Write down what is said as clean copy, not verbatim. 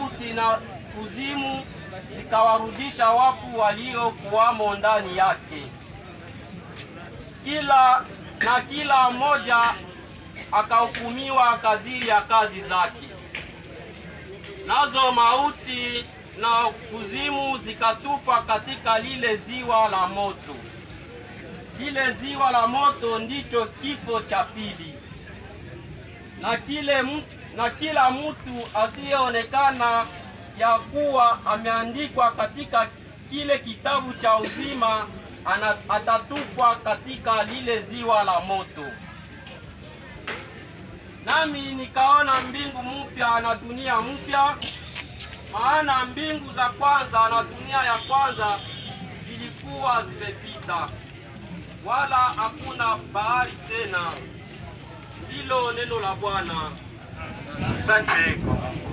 mauti na kuzimu zikawarudisha wafu waliokuwamo ndani yake. Kila mmoja akahukumiwa kadiri ya kazi zake. Nazo mauti na kuzimu zikatupa katika lile ziwa la moto. Lile ziwa la moto ndicho kifo cha pili. Na kila mtu asiyeonekana ya kuwa ameandikwa katika kile kitabu cha uzima atatupwa katika lile ziwa la moto. Nami nikaona mbingu mpya na dunia mpya, maana mbingu za kwanza na dunia ya kwanza zilikuwa zimepita, wala hakuna bahari tena. Ndilo neno la Bwana. Asante kwa Mungu.